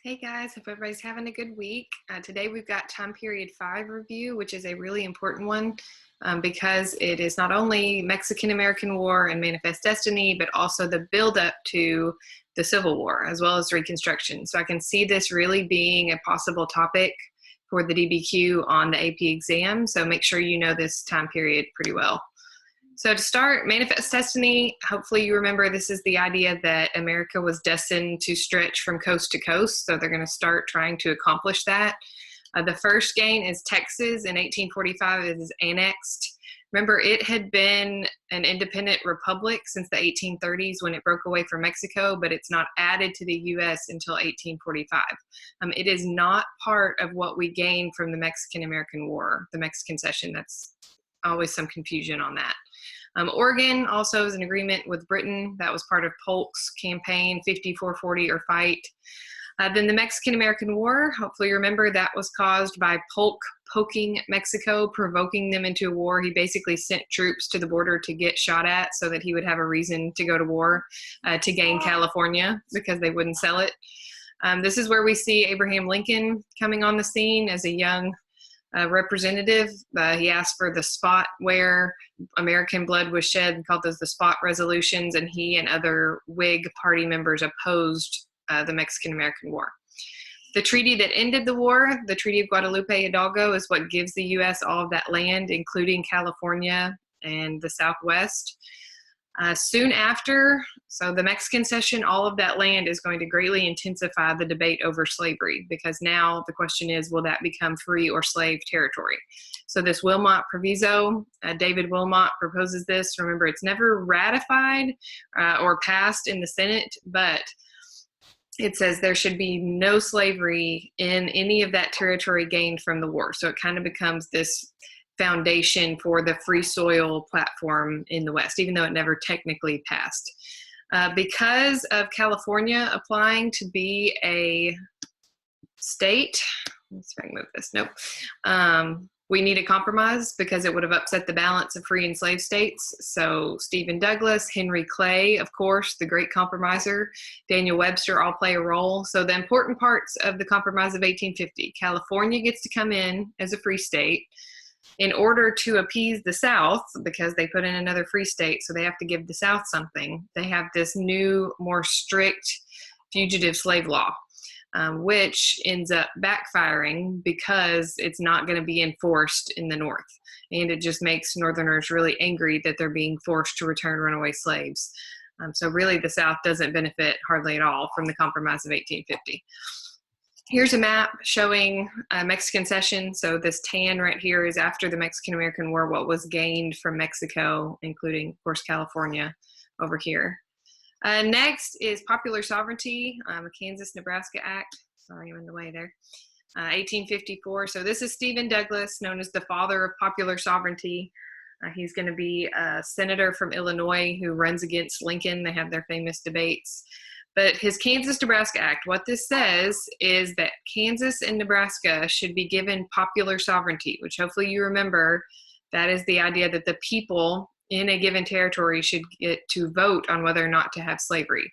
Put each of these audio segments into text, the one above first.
Hey guys, hope everybody's having a good week. Today we've got time period 5 review, which is a really important one because it is not only Mexican-American War and Manifest Destiny, but also the buildup to the Civil War, as well as Reconstruction. So I can see this really being a possible topic for the DBQ on the AP exam, so make sure you know this time period pretty well. So to start, Manifest Destiny, hopefully you remember this is the idea that America was destined to stretch from coast to coast. So they're going to start trying to accomplish that. The first gain is Texas in 1845. It is annexed. Remember, it had been an independent republic since the 1830s when it broke away from Mexico, but it's not added to the U.S. until 1845. It is not part of what we gained from the Mexican-American War, the Mexican Cession. That's always some confusion on that. Oregon also is an agreement with Britain. That was part of Polk's campaign, 5440 or fight. Then the Mexican-American War, hopefully you remember, that was caused by Polk poking Mexico, provoking them into a war. He basically sent troops to the border to get shot at so that he would have a reason to go to war to gain California because they wouldn't sell it. This is where we see Abraham Lincoln coming on the scene as a young representative. He asked for the spot where American blood was shed and called those the spot resolutions, and he and other Whig party members opposed the Mexican-American War. The treaty that ended the war, the Treaty of Guadalupe Hidalgo, is what gives the U.S. all of that land, including California and the Southwest. Soon after, so the Mexican Cession, all of that land is going to greatly intensify the debate over slavery, because now the question is, will that become free or slave territory? So this Wilmot Proviso, David Wilmot proposes this. Remember, it's never ratified or passed in the Senate, but it says there should be no slavery in any of that territory gained from the war. So it kind of becomes this foundation for the free soil platform in the West, even though it never technically passed. Because of California applying to be a state, let's see if I can move this, nope. We need a compromise because it would have upset the balance of free and slave states. So Stephen Douglas, Henry Clay, of course, the great compromiser, Daniel Webster all play a role. So the important parts of the Compromise of 1850, California gets to come in as a free state in order to appease the South, because they put in another free state, so they have to give the South something. They have this new, more strict fugitive slave law, which ends up backfiring because it's not going to be enforced in the North. And it just makes Northerners really angry that they're being forced to return runaway slaves. So really the South doesn't benefit hardly at all from the Compromise of 1850. Here's a map showing Mexican Cession. So this tan right here is after the Mexican-American War, what was gained from Mexico, including, of course, California over here. Next is Popular Sovereignty, a Kansas-Nebraska Act. Sorry, I'm in the way there. 1854. So this is Stephen Douglas, known as the father of popular sovereignty. He's going to be a senator from Illinois who runs against Lincoln. They have their famous debates. But his Kansas-Nebraska Act, what this says is that Kansas and Nebraska should be given popular sovereignty, which hopefully you remember. That is the idea that the people in a given territory should get to vote on whether or not to have slavery.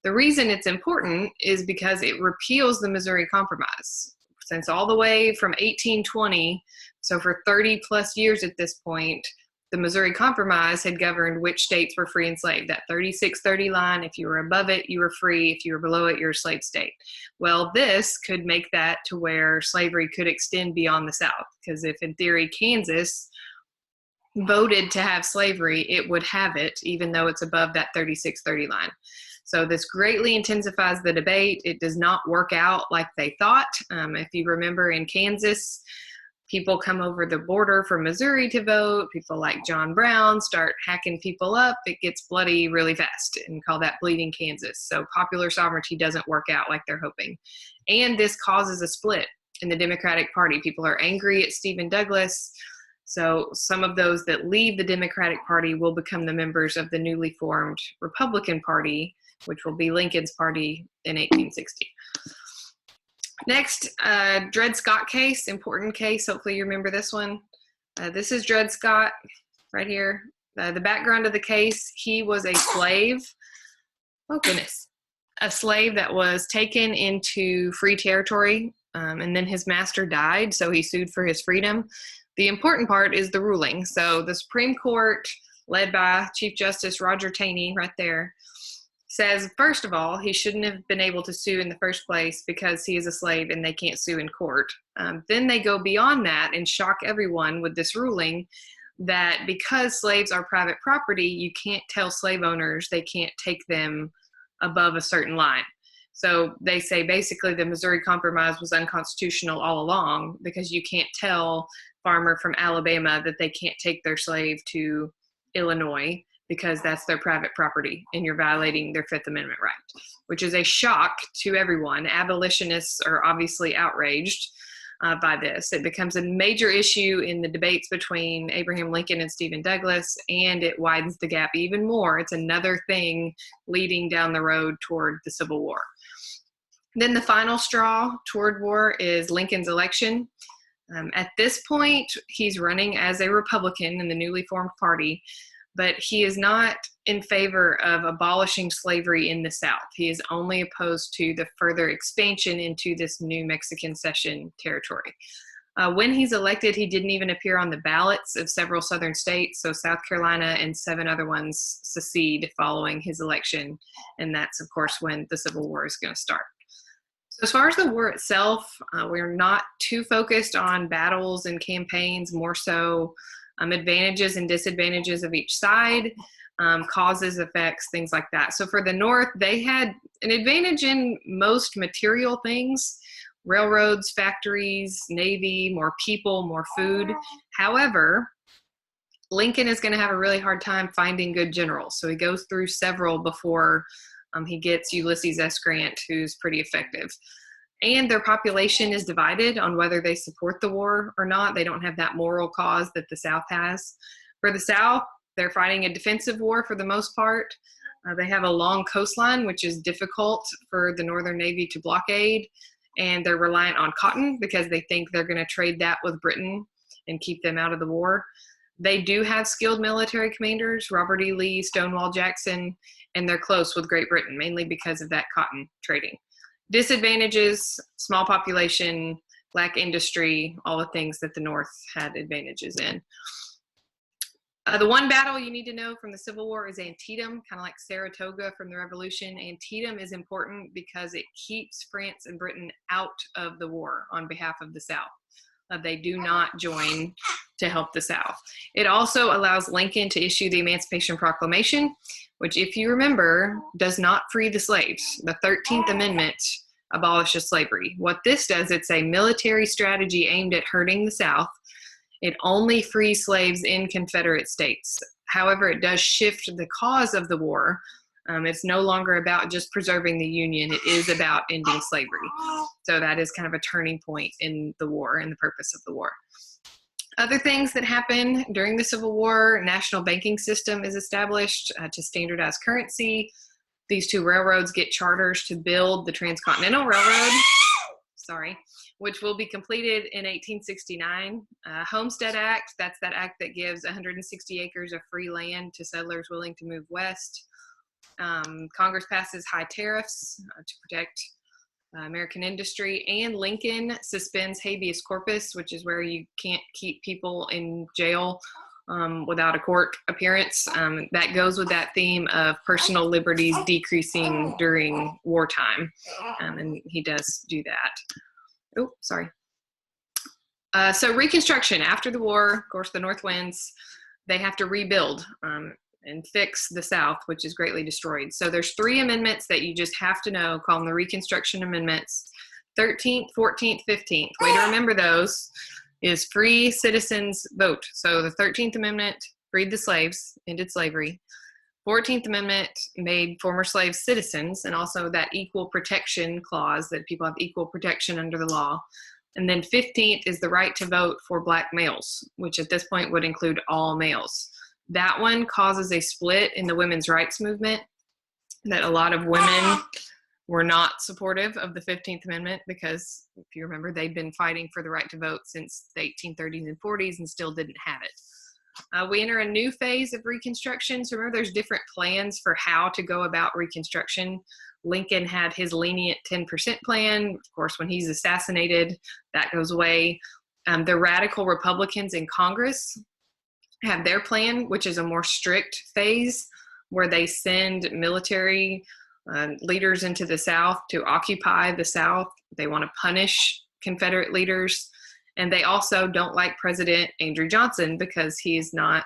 The reason it's important is because it repeals the Missouri Compromise. Since all the way from 1820, so for 30 plus years at this point, the Missouri Compromise had governed which states were free and slave. That 36-30 line, if you were above it, you were free. If you were below it, you're a slave state. Well, this could make that to where slavery could extend beyond the South, because if in theory Kansas voted to have slavery, it would have it, even though it's above that 36-30 line. So this greatly intensifies the debate. It does not work out like they thought. If you remember in Kansas, people come over the border from Missouri to vote. People like John Brown start hacking people up. It gets bloody really fast and call that bleeding Kansas. So popular sovereignty doesn't work out like they're hoping. And this causes a split in the Democratic Party. People are angry at Stephen Douglas. So some of those that leave the Democratic Party will become the members of the newly formed Republican Party, which will be Lincoln's party in 1860. Next, Dred Scott case, important case. Hopefully you remember this one. This is Dred Scott right here. The background of the case, he was a slave. Oh, goodness. a slave that was taken into free territory, and then his master died, so he sued for his freedom. The important part is the ruling. So the Supreme Court, led by Chief Justice Roger Taney right there, says, first of all, he shouldn't have been able to sue in the first place because he is a slave and they can't sue in court. Then they go beyond that and shock everyone with this ruling that because slaves are private property, you can't tell slave owners they can't take them above a certain line. So they say basically the Missouri Compromise was unconstitutional all along because you can't tell farmer from Alabama that they can't take their slave to Illinois because that's their private property and you're violating their Fifth Amendment right, which is a shock to everyone. Abolitionists are obviously outraged by this. It becomes a major issue in the debates between Abraham Lincoln and Stephen Douglas, and it widens the gap even more. It's another thing leading down the road toward the Civil War. Then the final straw toward war is Lincoln's election. At this point, he's running as a Republican in the newly formed party, but he is not in favor of abolishing slavery in the South. He is only opposed to the further expansion into this new Mexican cession territory. When he's elected, he didn't even appear on the ballots of several southern states, so South Carolina and 7 other ones secede following his election, and that's, of course, when the Civil War is going to start. So as far as the war itself, we're not too focused on battles and campaigns, more so advantages and disadvantages of each side, causes, effects, things like that. So for the North, they had an advantage in most material things: railroads, factories, Navy, more people, more food. However, Lincoln is going to have a really hard time finding good generals. So he goes through several before he gets Ulysses S. Grant, who's pretty effective. And their population is divided on whether they support the war or not. They don't have that moral cause that the South has. For the South, they're fighting a defensive war for the most part. They have a long coastline, which is difficult for the Northern Navy to blockade. And they're reliant on cotton because they think they're going to trade that with Britain and keep them out of the war. They do have skilled military commanders, Robert E. Lee, Stonewall Jackson, and they're close with Great Britain, mainly because of that cotton trading. Disadvantages: small population, lack industry, all the things that the North had advantages in. The one battle you need to know from the Civil War is Antietam, kind of like Saratoga from the Revolution. Antietam is important because it keeps France and Britain out of the war on behalf of the South. They do not join to help the South. It also allows Lincoln to issue the Emancipation Proclamation, which, if you remember, does not free the slaves. The 13th Amendment abolishes slavery. What this does, it's a military strategy aimed at hurting the South. It only frees slaves in Confederate states. However, it does shift the cause of the war. It's no longer about just preserving the Union. It is about ending slavery. So that is kind of a turning point in the war and the purpose of the war. Other things that happen during the Civil War: national banking system is established to standardize currency. These 2 railroads get charters to build the Transcontinental Railroad, which will be completed in 1869. Homestead Act, that's that act that gives 160 acres of free land to settlers willing to move west. Congress passes high tariffs to protect American industry, and Lincoln suspends habeas corpus, which is where you can't keep people in jail without a court appearance. That goes with that theme of personal liberties decreasing during wartime, and he does do that. Oh, sorry. So Reconstruction, after the war, of course, the North wins. They have to rebuild and fix the South, which is greatly destroyed. So there's 3 amendments that you just have to know, call them the Reconstruction Amendments. 13th, 14th, 15th. Way to remember those is free citizens vote. So the 13th Amendment freed the slaves, ended slavery. 14th Amendment made former slaves citizens, and also that equal protection clause that people have equal protection under the law. And then 15th is the right to vote for Black males, which at this point would include all males. That one causes a split in the women's rights movement, that a lot of women were not supportive of the 15th Amendment because, if you remember, they'd been fighting for the right to vote since the 1830s and 40s and still didn't have it. We enter a new phase of Reconstruction. So remember, there's different plans for how to go about Reconstruction. Lincoln had his lenient 10% plan. Of course, when he's assassinated, that goes away. The radical Republicans in Congress have their plan, which is a more strict phase where they send military leaders into the South to occupy the South. They want to punish Confederate leaders. And they also don't like President Andrew Johnson because he is not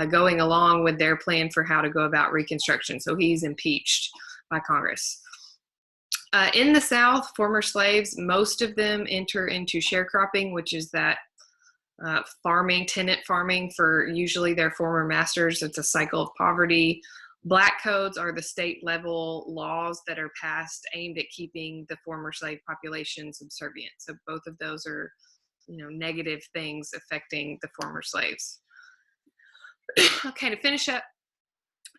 going along with their plan for how to go about Reconstruction. So he's impeached by Congress. In the South, former slaves, most of them enter into sharecropping, which is that farming, tenant farming for usually their former masters. It's a cycle of poverty. Black codes are the state level laws that are passed aimed at keeping the former slave population subservient. So both of those are, negative things affecting the former slaves. Okay, to finish up,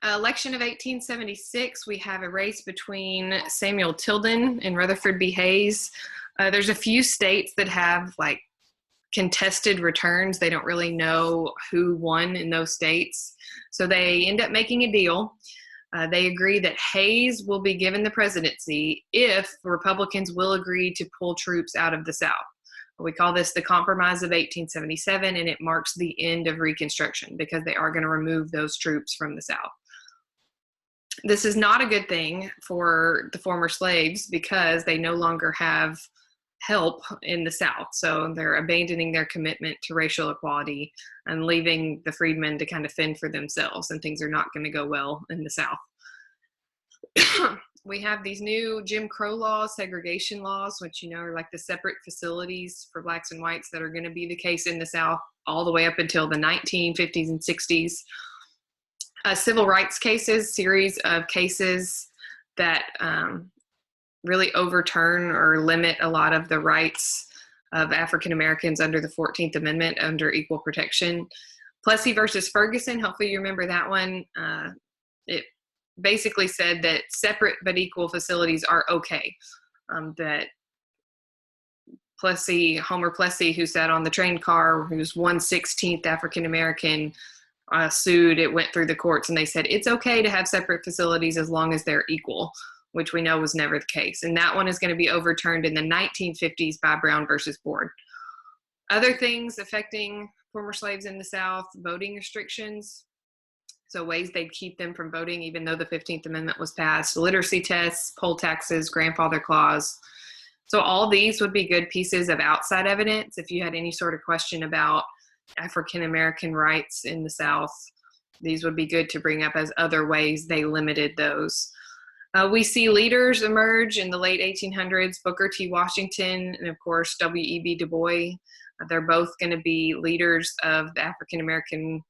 election of 1876, we have a race between Samuel Tilden and Rutherford B. Hayes. There's a few states that have like contested returns. They don't really know who won in those states. So they end up making a deal. They agree that Hayes will be given the presidency if Republicans will agree to pull troops out of the South. We call this the Compromise of 1877, and it marks the end of Reconstruction because they are going to remove those troops from the South. This is not a good thing for the former slaves because they no longer have help in the South. So they're abandoning their commitment to racial equality and leaving the freedmen to kind of fend for themselves, and things are not going to go well in the South. We have these new Jim Crow laws, segregation laws, which, are like the separate facilities for blacks and whites that are going to be the case in the South all the way up until the 1950s and 60s. Civil rights cases, series of cases that really overturn or limit a lot of the rights of African Americans under the 14th Amendment, under equal protection. Plessy versus Ferguson, hopefully you remember that one. It basically said that separate but equal facilities are okay. That Plessy, Homer Plessy, who sat on the train car, who's 1/16 African American, sued. It went through the courts, and they said it's okay to have separate facilities as long as they're equal, which we know was never the case. And that one is going to be overturned in the 1950s by Brown versus Board. Other things affecting former slaves in the South: voting restrictions. So ways they'd keep them from voting even though the 15th Amendment was passed. Literacy tests, poll taxes, grandfather clause. So all these would be good pieces of outside evidence if you had any sort of question about African American rights in the South. These would be good to bring up as other ways they limited those. We see leaders emerge in the late 1800s, Booker T. Washington and, of course, W.E.B. Du Bois. They're both going to be leaders of the African American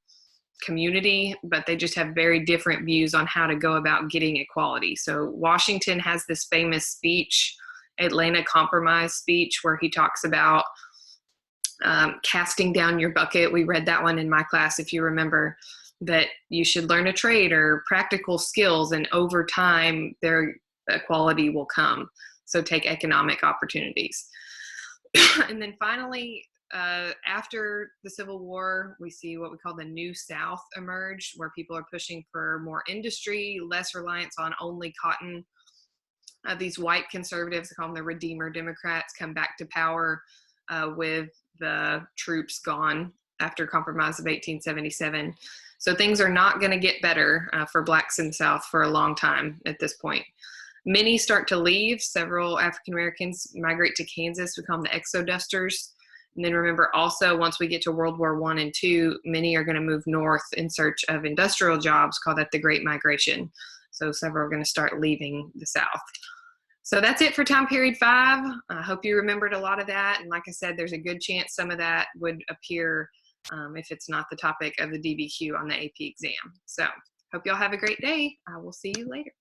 community, but they just have very different views on how to go about getting equality. So Washington has this famous speech, Atlanta Compromise speech, where he talks about casting down your bucket. We read that one in my class, if you remember, that you should learn a trade or practical skills, and over time their equality will come. So take economic opportunities. And then finally, after the Civil War, we see what we call the New South emerge, where people are pushing for more industry, less reliance on only cotton. These white conservatives, call them the Redeemer Democrats, come back to power with the troops gone after Compromise of 1877. So things are not going to get better for blacks in the South for a long time at this point. Many start to leave. Several African Americans migrate to Kansas. We call them the exodusters. And then remember also, once we get to World War I and II, many are going to move north in search of industrial jobs, call that the Great Migration. So several are going to start leaving the South. So that's it for time period 5. I hope you remembered a lot of that. And like I said, there's a good chance some of that would appear if it's not the topic of the DBQ on the AP exam. So hope y'all have a great day. I will see you later.